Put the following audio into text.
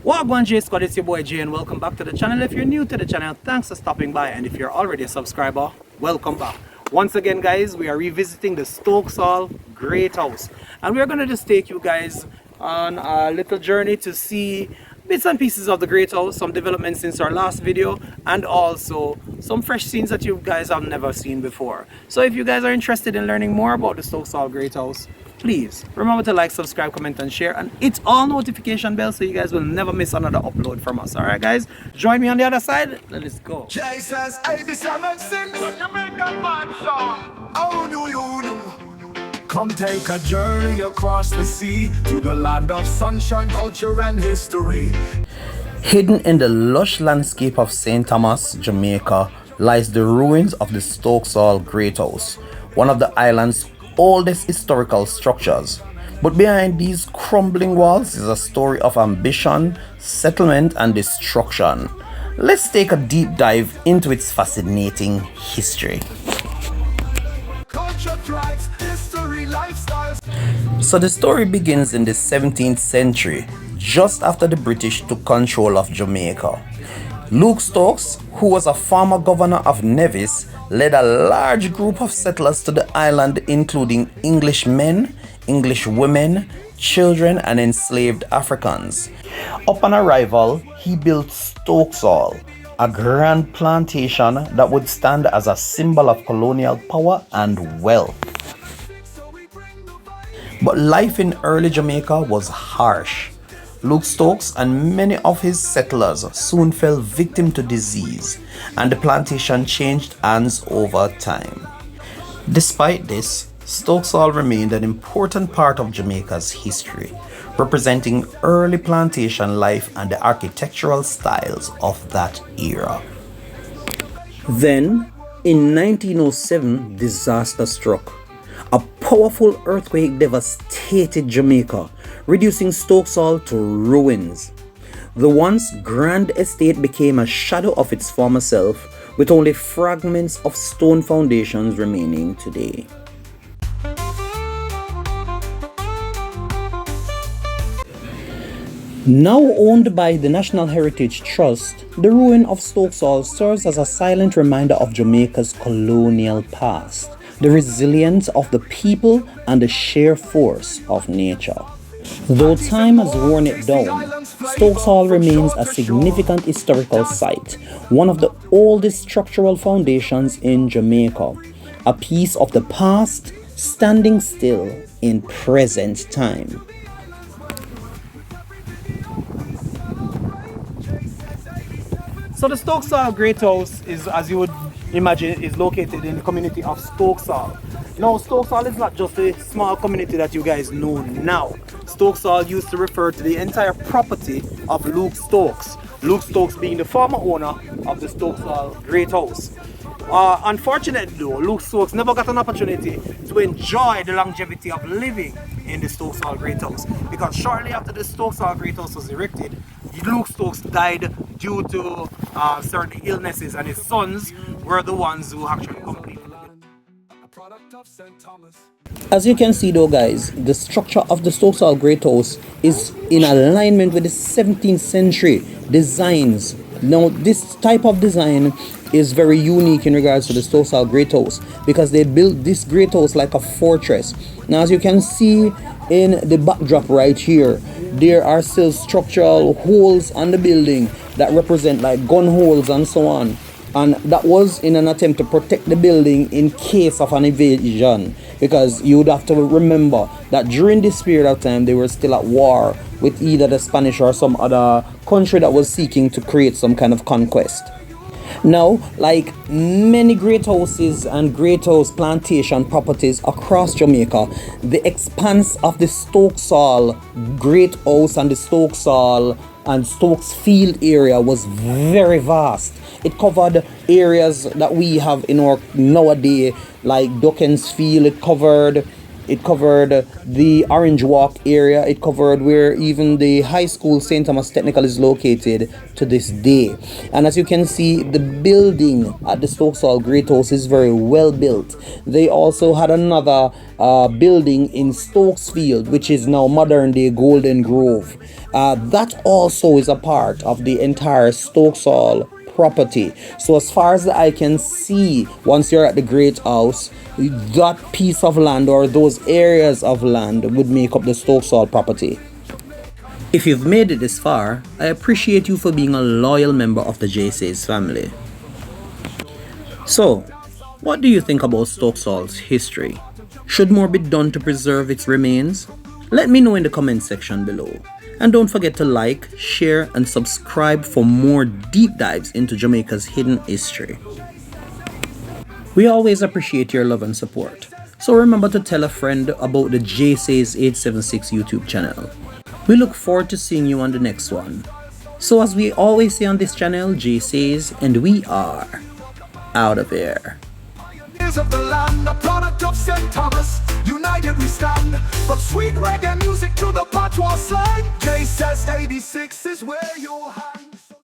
Wagwan J Scott, it's your boy Jay and welcome back to the channel. If you're new to the channel, thanks for stopping by, and if you're already a subscriber, welcome back. Once again guys, we are revisiting the Stokes Hall Great House, and we're going to just take you guys on a little journey to see bits and pieces of the Great House, some developments since our last video, and also some fresh scenes that you guys have never seen before. So if you guys are interested in learning more about the Stokes Hall Great House, please remember to like, subscribe, comment and share, and hit all notification bells so you guys will never miss another upload from us. Alright guys, join me on the other side. Let's go. Jesus, 87 Jamaican man song. Oh, do you know? Come take a journey across the sea to the land of sunshine, culture and history. Hidden in the lush landscape of St. Thomas, Jamaica, lies the ruins of the Stokes Hall Great House, one of the island's oldest historical structures. But behind these crumbling walls is a story of ambition, settlement and destruction. Let's take a deep dive into its fascinating history. Culture, tribes, history, lifestyles. So the story begins in the 17th century, just after the British took control of Jamaica. Luke Stokes, who was a former governor of Nevis, led a large group of settlers to the island, including English men, English women, children and enslaved Africans. Upon arrival, he built Stokes Hall, a grand plantation that would stand as a symbol of colonial power and wealth. But life in early Jamaica was harsh. Luke Stokes and many of his settlers soon fell victim to disease, and the plantation changed hands over time. Despite this, Stokes Hall remained an important part of Jamaica's history, representing early plantation life and the architectural styles of that era. Then, in 1907, disaster struck. A powerful earthquake devastated Jamaica, reducing Stokes Hall to ruins. The once grand estate became a shadow of its former self, with only fragments of stone foundations remaining today. Now owned by the National Heritage Trust, the ruin of Stokes Hall serves as a silent reminder of Jamaica's colonial past, the resilience of the people and the sheer force of nature. Though time has worn it down, Stokes Hall remains a significant historical site, one of the oldest structural foundations in Jamaica, a piece of the past standing still in present time. So the Stokes Hall Great House is, as you would imagine, is located in the community of Stokes Hall. Now, Stokes Hall is not just a small community that you guys know now. Stokes Hall used to refer to the entire property of Luke Stokes. Luke Stokes being the former owner of the Stokes Hall Great House. Unfortunately though, Luke Stokes never got an opportunity to enjoy the longevity of living in the Stokes Hall Great House, because shortly after the Stokes Hall Great House was erected, Luke Stokes died due to certain illnesses, and his sons were the ones who actually completed it. As you can see though guys, the structure of the Stokes Hall Great House is in alignment with the 17th century designs. Now this type of design is very unique in regards to the Stokes Hall Great House, because they built this Great House like a fortress. Now as you can see in the backdrop right here, there are still structural holes on the building that represent like gun holes and so on. And that was in an attempt to protect the building in case of an invasion, because you would have to remember that during this period of time they were still at war with either the Spanish or some other country that was seeking to create some kind of conquest. Now, like many great houses and great house plantation properties across Jamaica, the expanse of the Stokes Hall Great House and the Stokes Hall and Stokes Field area was very vast. It covered areas that we have in our nowadays, like Duckens Field. It covered it covered the Orange Walk area, it covered where even the high school St. Thomas Technical is located to this day. And as you can see, the building at the Stokes Hall Great House is very well built. They also had another building in Stokesfield, which is now modern day Golden Grove. That also is a part of the entire Stokes Hall property. So as far as the eye can see, once you're at the Great House, that piece of land or those areas of land would make up the Stokes Hall property. If you've made it this far, I appreciate you for being a loyal member of the JSA's family. So, what do you think about Stokes Hall's history? Should more be done to preserve its remains? Let me know in the comment section below. And don't forget to like, share, and subscribe for more deep dives into Jamaica's hidden history. We always appreciate your love and support, so remember to tell a friend about the JSA's 876 YouTube channel. We look forward to seeing you on the next one. So as we always say on this channel, JSA's, and we are out of here. Of the land, a product of St. Thomas, united we stand. From sweet reggae music to the patois slang, J says 86 is where you'll